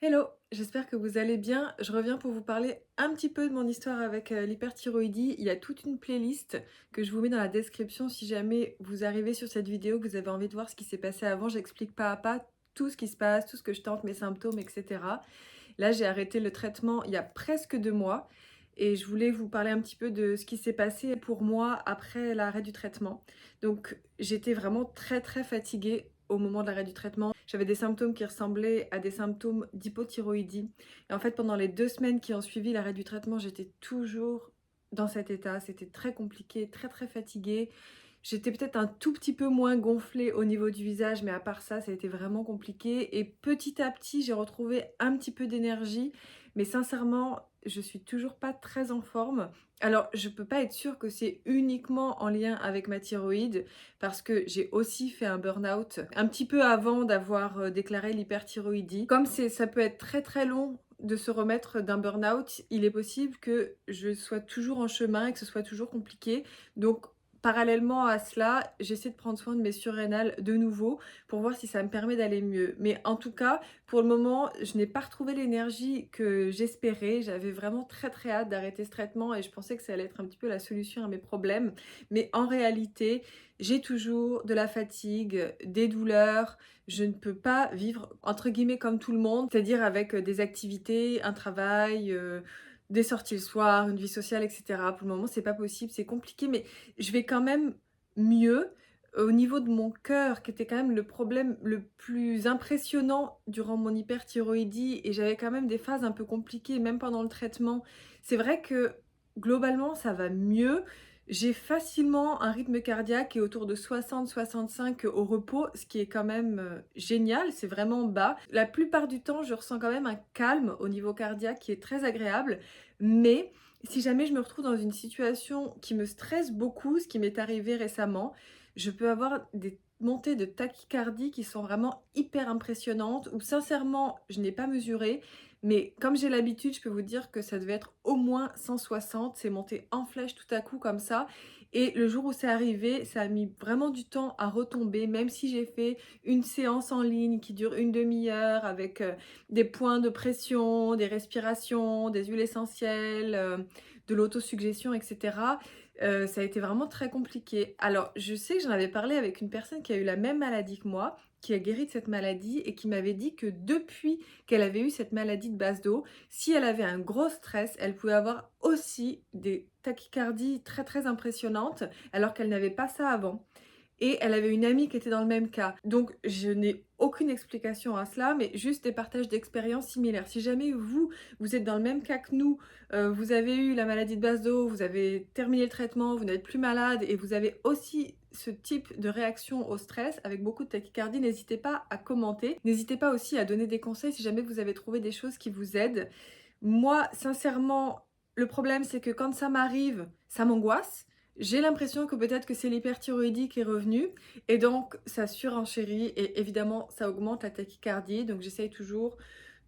Hello, j'espère que vous allez bien. Je reviens pour vous parler un petit peu de mon histoire avec l'hyperthyroïdie. Il y a toute une playlist que je vous mets dans la description si jamais vous arrivez sur cette vidéo, que vous avez envie de voir ce qui s'est passé avant. J'explique pas à pas tout ce qui se passe, tout ce que je tente, mes symptômes, etc. Là, j'ai arrêté le traitement il y a presque 2 mois et je voulais vous parler un petit peu de ce qui s'est passé pour moi après l'arrêt du traitement. Donc, j'étais vraiment très très fatiguée au moment de l'arrêt du traitement. J'avais des symptômes qui ressemblaient à des symptômes d'hypothyroïdie. Et en fait, pendant les 2 semaines qui ont suivi l'arrêt du traitement, j'étais toujours dans cet état. C'était très compliqué, très très fatiguée. J'étais peut-être un tout petit peu moins gonflée au niveau du visage, mais à part ça, ça a été vraiment compliqué. Et petit à petit, j'ai retrouvé un petit peu d'énergie. Mais sincèrement, je suis toujours pas très en forme. Alors, je peux pas être sûre que c'est uniquement en lien avec ma thyroïde, parce que j'ai aussi fait un burn-out un petit peu avant d'avoir déclaré l'hyperthyroïdie. Comme ça peut être très très long de se remettre d'un burn-out, il est possible que je sois toujours en chemin et que ce soit toujours compliqué. Donc, parallèlement à cela, j'essaie de prendre soin de mes surrénales de nouveau pour voir si ça me permet d'aller mieux. Mais en tout cas, pour le moment, je n'ai pas retrouvé l'énergie que j'espérais. J'avais vraiment très très hâte d'arrêter ce traitement et je pensais que ça allait être un petit peu la solution à mes problèmes. Mais en réalité, j'ai toujours de la fatigue, des douleurs. Je ne peux pas vivre entre guillemets comme tout le monde, c'est-à-dire avec des activités, un travail, des sorties le soir, une vie sociale, etc. Pour le moment, c'est pas possible, c'est compliqué, mais je vais quand même mieux. Au niveau de mon cœur, qui était quand même le problème le plus impressionnant durant mon hyperthyroïdie, et j'avais quand même des phases un peu compliquées, même pendant le traitement. C'est vrai que globalement, ça va mieux. J'ai facilement un rythme cardiaque qui est autour de 60-65 au repos, ce qui est quand même génial, c'est vraiment bas. La plupart du temps, je ressens quand même un calme au niveau cardiaque qui est très agréable, mais si jamais je me retrouve dans une situation qui me stresse beaucoup, ce qui m'est arrivé récemment, je peux avoir des montées de tachycardie qui sont vraiment hyper impressionnantes, où sincèrement, je n'ai pas mesuré, mais comme j'ai l'habitude, je peux vous dire que ça devait être au moins 160, c'est monté en flèche tout à coup comme ça. Et le jour où c'est arrivé, ça a mis vraiment du temps à retomber, même si j'ai fait une séance en ligne qui dure une demi-heure avec des points de pression, des respirations, des huiles essentielles, de l'autosuggestion, etc. Ça a été vraiment très compliqué. Alors, je sais que j'en avais parlé avec une personne qui a eu la même maladie que moi, qui a guéri de cette maladie et qui m'avait dit que depuis qu'elle avait eu cette maladie de base d'eau, si elle avait un gros stress, elle pouvait avoir aussi des tachycardies très très impressionnantes alors qu'elle n'avait pas ça avant. Et elle avait une amie qui était dans le même cas. Donc je n'ai aucune explication à cela, mais juste des partages d'expériences similaires. Si jamais vous êtes dans le même cas que nous, vous avez eu la maladie de base d'eau, vous avez terminé le traitement, vous n'êtes plus malade et vous avez aussi ce type de réaction au stress avec beaucoup de tachycardie, n'hésitez pas à commenter. N'hésitez pas aussi à donner des conseils si jamais vous avez trouvé des choses qui vous aident. Moi, sincèrement, le problème, c'est que quand ça m'arrive, ça m'angoisse. J'ai l'impression que peut-être que c'est l'hyperthyroïdie qui est revenue et donc ça surenchérit et évidemment ça augmente la tachycardie. Donc j'essaye toujours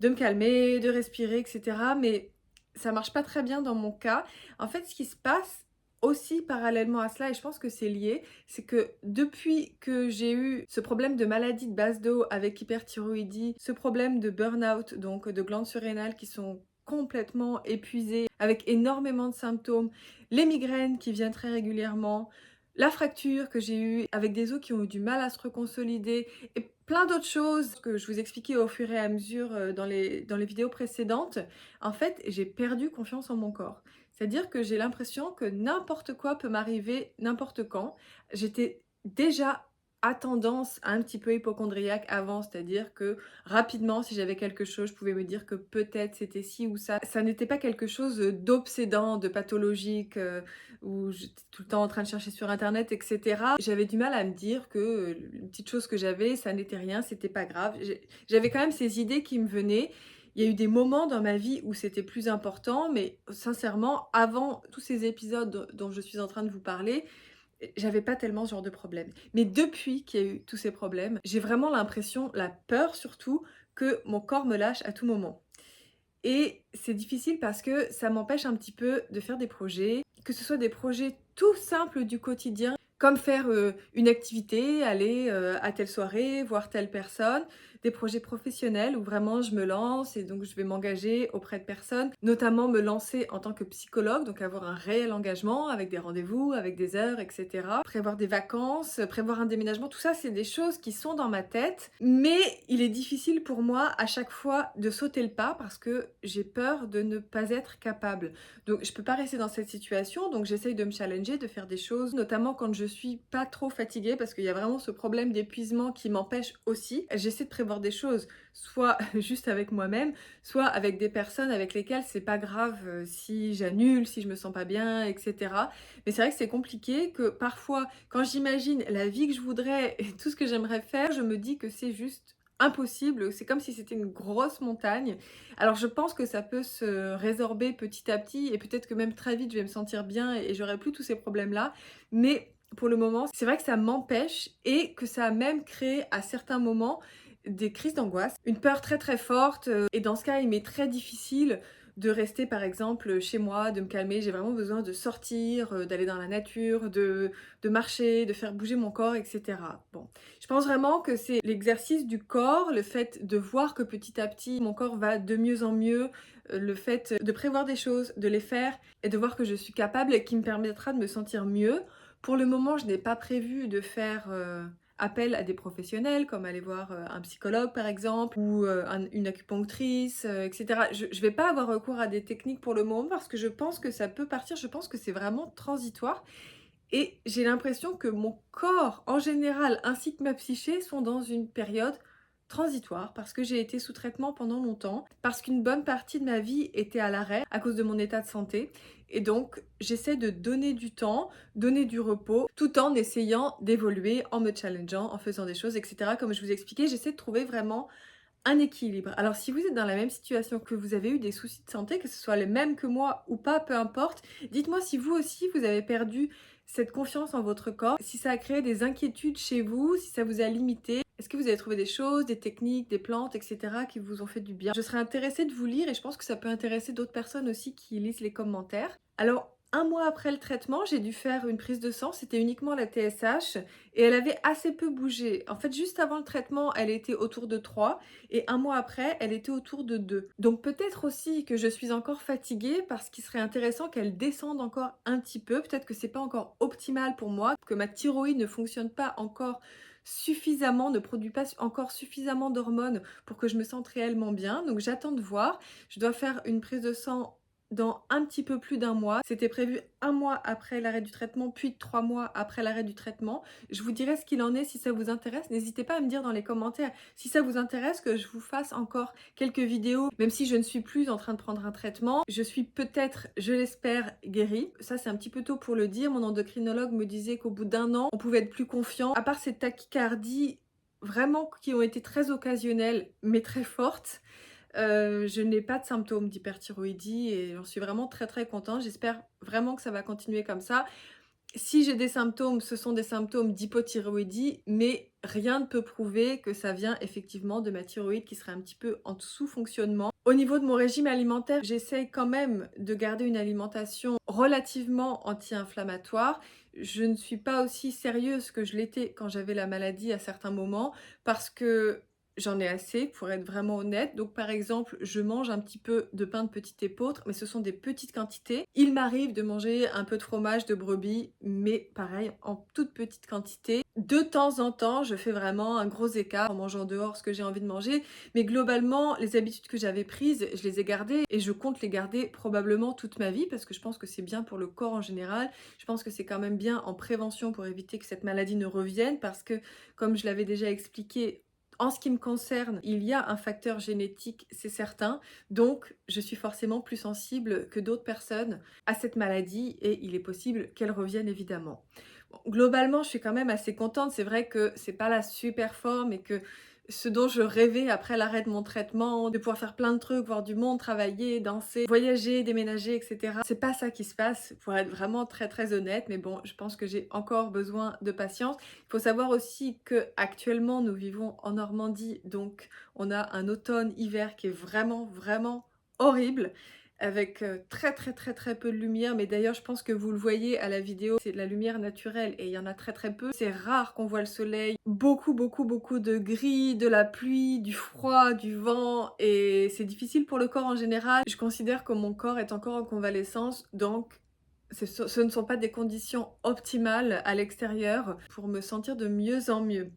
de me calmer, de respirer, etc. Mais ça marche pas très bien dans mon cas. En fait, ce qui se passe aussi parallèlement à cela, et je pense que c'est lié, c'est que depuis que j'ai eu ce problème de maladie de base d'eau avec hyperthyroïdie, ce problème de burn-out, donc de glandes surrénales qui sont complètement épuisées, avec énormément de symptômes, les migraines qui viennent très régulièrement, la fracture que j'ai eue avec des os qui ont eu du mal à se reconsolider et plein d'autres choses que je vous expliquais au fur et à mesure dans les vidéos précédentes. En fait, j'ai perdu confiance en mon corps. C'est-à-dire que j'ai l'impression que n'importe quoi peut m'arriver n'importe quand. J'étais déjà à tendance un petit peu hypocondriaque avant, c'est-à-dire que rapidement, si j'avais quelque chose, je pouvais me dire que peut-être c'était ci ou ça. Ça n'était pas quelque chose d'obsédant, de pathologique, où j'étais tout le temps en train de chercher sur internet, etc. J'avais du mal à me dire que une petite chose que j'avais, ça n'était rien, c'était pas grave. J'avais quand même ces idées qui me venaient. Il y a eu des moments dans ma vie où c'était plus important, mais sincèrement, avant tous ces épisodes dont je suis en train de vous parler, j'avais pas tellement ce genre de problème. Mais depuis qu'il y a eu tous ces problèmes, j'ai vraiment l'impression, la peur surtout, que mon corps me lâche à tout moment. Et c'est difficile parce que ça m'empêche un petit peu de faire des projets, que ce soit des projets tout simples du quotidien, comme faire une activité, aller à telle soirée, voir telle personne. des projets professionnels où vraiment je me lance et donc je vais m'engager auprès de personnes, notamment me lancer en tant que psychologue, donc avoir un réel engagement avec des rendez-vous, avec des heures, etc. Prévoir des vacances, prévoir un déménagement, tout ça, c'est des choses qui sont dans ma tête, mais il est difficile pour moi à chaque fois de sauter le pas parce que j'ai peur de ne pas être capable. Donc je peux pas rester dans cette situation, donc j'essaye de me challenger, de faire des choses, notamment quand je suis pas trop fatiguée, parce qu'il y a vraiment ce problème d'épuisement qui m'empêche aussi. J'essaie de prévoir des choses, soit juste avec moi-même, soit avec des personnes avec lesquelles c'est pas grave si j'annule, si je me sens pas bien, etc. Mais c'est vrai que c'est compliqué, que parfois, quand j'imagine la vie que je voudrais et tout ce que j'aimerais faire, je me dis que c'est juste impossible, c'est comme si c'était une grosse montagne. Alors je pense que ça peut se résorber petit à petit et peut-être que même très vite je vais me sentir bien et j'aurai plus tous ces problèmes-là. Mais pour le moment, c'est vrai que ça m'empêche et que ça a même créé à certains moments des crises d'angoisse, une peur très très forte et dans ce cas, il m'est très difficile de rester par exemple chez moi, de me calmer. J'ai vraiment besoin de sortir, d'aller dans la nature, de marcher, de faire bouger mon corps, etc. Bon, je pense vraiment que c'est l'exercice du corps, le fait de voir que petit à petit mon corps va de mieux en mieux, le fait de prévoir des choses, de les faire et de voir que je suis capable et qui me permettra de me sentir mieux. Pour le moment, je n'ai pas prévu de faire appel à des professionnels, comme aller voir un psychologue par exemple, ou une acupunctrice, etc. Je ne vais pas avoir recours à des techniques pour le moment parce que je pense que ça peut partir, je pense que c'est vraiment transitoire. Et j'ai l'impression que mon corps en général ainsi que ma psyché sont dans une période transitoire parce que j'ai été sous traitement pendant longtemps, parce qu'une bonne partie de ma vie était à l'arrêt à cause de mon état de santé. Et donc, j'essaie de donner du temps, donner du repos, tout en essayant d'évoluer, en me challengeant, en faisant des choses, etc. Comme je vous expliquais, j'essaie de trouver vraiment un équilibre. Alors si vous êtes dans la même situation, que vous avez eu des soucis de santé, que ce soit les mêmes que moi ou pas, peu importe, dites-moi si vous aussi vous avez perdu cette confiance en votre corps, si ça a créé des inquiétudes chez vous, si ça vous a limité. Est-ce que vous avez trouvé des choses, des techniques, des plantes, etc. qui vous ont fait du bien? Je serais intéressée de vous lire et je pense que ça peut intéresser d'autres personnes aussi qui lisent les commentaires. Alors, un mois après le traitement, j'ai dû faire une prise de sang, c'était uniquement la TSH et elle avait assez peu bougé. En fait, juste avant le traitement, elle était autour de 3 et un mois après, elle était autour de 2. Donc peut-être aussi que je suis encore fatiguée parce qu'il serait intéressant qu'elle descende encore un petit peu. Peut-être que c'est pas encore optimal pour moi, que ma thyroïde ne fonctionne pas encore suffisamment, ne produit pas encore suffisamment d'hormones pour que je me sente réellement bien. Donc j'attends de voir. Je dois faire une prise de sang dans un petit peu plus d'un mois. C'était prévu un mois après l'arrêt du traitement, puis 3 mois après l'arrêt du traitement. Je vous dirai ce qu'il en est si ça vous intéresse. N'hésitez pas à me dire dans les commentaires si ça vous intéresse que je vous fasse encore quelques vidéos, même si je ne suis plus en train de prendre un traitement. Je suis peut-être, je l'espère, guérie. Ça, c'est un petit peu tôt pour le dire. Mon endocrinologue me disait qu'au bout d'un an, on pouvait être plus confiant. À part cette tachycardie vraiment qui ont été très occasionnelles, mais très fortes, je n'ai pas de symptômes d'hyperthyroïdie et j'en suis vraiment très très contente. J'espère vraiment que ça va continuer comme ça. Si j'ai des symptômes, ce sont des symptômes d'hypothyroïdie, mais rien ne peut prouver que ça vient effectivement de ma thyroïde qui serait un petit peu en sous-fonctionnement. Au niveau de mon régime alimentaire, j'essaye quand même de garder une alimentation relativement anti-inflammatoire. Je ne suis pas aussi sérieuse que je l'étais quand j'avais la maladie à certains moments parce que j'en ai assez, pour être vraiment honnête. Donc par exemple, je mange un petit peu de pain de petite épeautre, mais ce sont des petites quantités. Il m'arrive de manger un peu de fromage de brebis, mais pareil, en toute petite quantité. De temps en temps, je fais vraiment un gros écart en mangeant dehors ce que j'ai envie de manger. Mais globalement, les habitudes que j'avais prises, je les ai gardées et je compte les garder probablement toute ma vie parce que je pense que c'est bien pour le corps en général. Je pense que c'est quand même bien en prévention pour éviter que cette maladie ne revienne parce que, comme je l'avais déjà expliqué, en ce qui me concerne, il y a un facteur génétique, c'est certain, donc je suis forcément plus sensible que d'autres personnes à cette maladie et il est possible qu'elle revienne évidemment. Bon, globalement, je suis quand même assez contente, c'est vrai que c'est pas la super forme et que ce dont je rêvais après l'arrêt de mon traitement, de pouvoir faire plein de trucs, voir du monde, travailler, danser, voyager, déménager, etc. C'est pas ça qui se passe, pour être vraiment très très honnête, mais bon, je pense que j'ai encore besoin de patience. Il faut savoir aussi que actuellement nous vivons en Normandie, donc on a un automne-hiver qui est vraiment vraiment horrible. avec très très très très peu de lumière, mais d'ailleurs je pense que vous le voyez à la vidéo, c'est de la lumière naturelle et il y en a très très peu. C'est rare qu'on voit le soleil, beaucoup beaucoup beaucoup de gris, de la pluie, du froid, du vent et c'est difficile pour le corps en général. Je considère que mon corps est encore en convalescence, donc ce ne sont pas des conditions optimales à l'extérieur pour me sentir de mieux en mieux.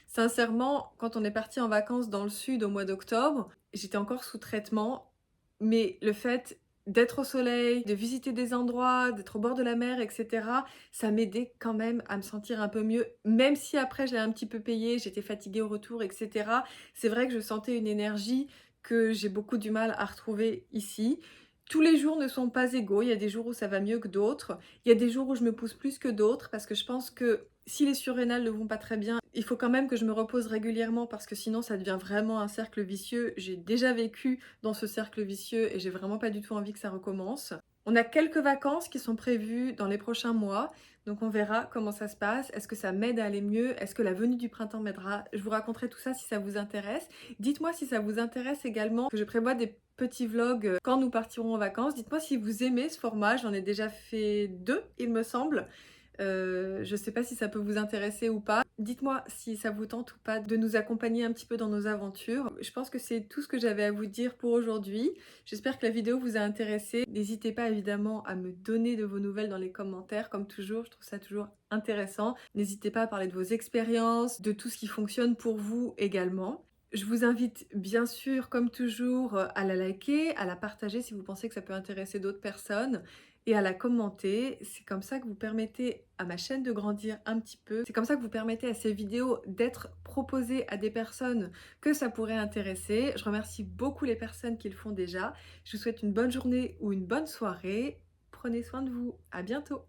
Sincèrement, quand on est parti en vacances dans le sud au mois d'octobre, j'étais encore sous traitement, mais le fait d'être au soleil, de visiter des endroits, d'être au bord de la mer, et cetera, ça m'aidait quand même à me sentir un peu mieux, même si après je l'ai un petit peu payé, j'étais fatiguée au retour, et cetera. C'est vrai que je sentais une énergie que j'ai beaucoup du mal à retrouver ici. Tous les jours ne sont pas égaux, il y a des jours où ça va mieux que d'autres, il y a des jours où je me pousse plus que d'autres parce que je pense que si les surrénales ne vont pas très bien, il faut quand même que je me repose régulièrement parce que sinon ça devient vraiment un cercle vicieux. J'ai déjà vécu dans ce cercle vicieux et j'ai vraiment pas du tout envie que ça recommence. On a quelques vacances qui sont prévues dans les prochains mois, donc on verra comment ça se passe. Est-ce que ça m'aide à aller mieux? Est-ce que la venue du printemps m'aidera? Je vous raconterai tout ça si ça vous intéresse. Dites-moi si ça vous intéresse également que je prévoie des petits vlogs quand nous partirons en vacances. Dites-moi si vous aimez ce format, j'en ai déjà fait 2 il me semble. Je sais pas si ça peut vous intéresser ou pas. Dites-moi si ça vous tente ou pas de nous accompagner un petit peu dans nos aventures. Je pense que c'est tout ce que j'avais à vous dire pour aujourd'hui. J'espère que la vidéo vous a intéressé. N'hésitez pas évidemment à me donner de vos nouvelles dans les commentaires, comme toujours, je trouve ça toujours intéressant. N'hésitez pas à parler de vos expériences, de tout ce qui fonctionne pour vous également. Je vous invite bien sûr, comme toujours, à la liker, à la partager si vous pensez que ça peut intéresser d'autres personnes et à la commenter. C'est comme ça que vous permettez à ma chaîne de grandir un petit peu. C'est comme ça que vous permettez à ces vidéos d'être proposées à des personnes que ça pourrait intéresser. Je remercie beaucoup les personnes qui le font déjà. Je vous souhaite une bonne journée ou une bonne soirée. Prenez soin de vous. À bientôt.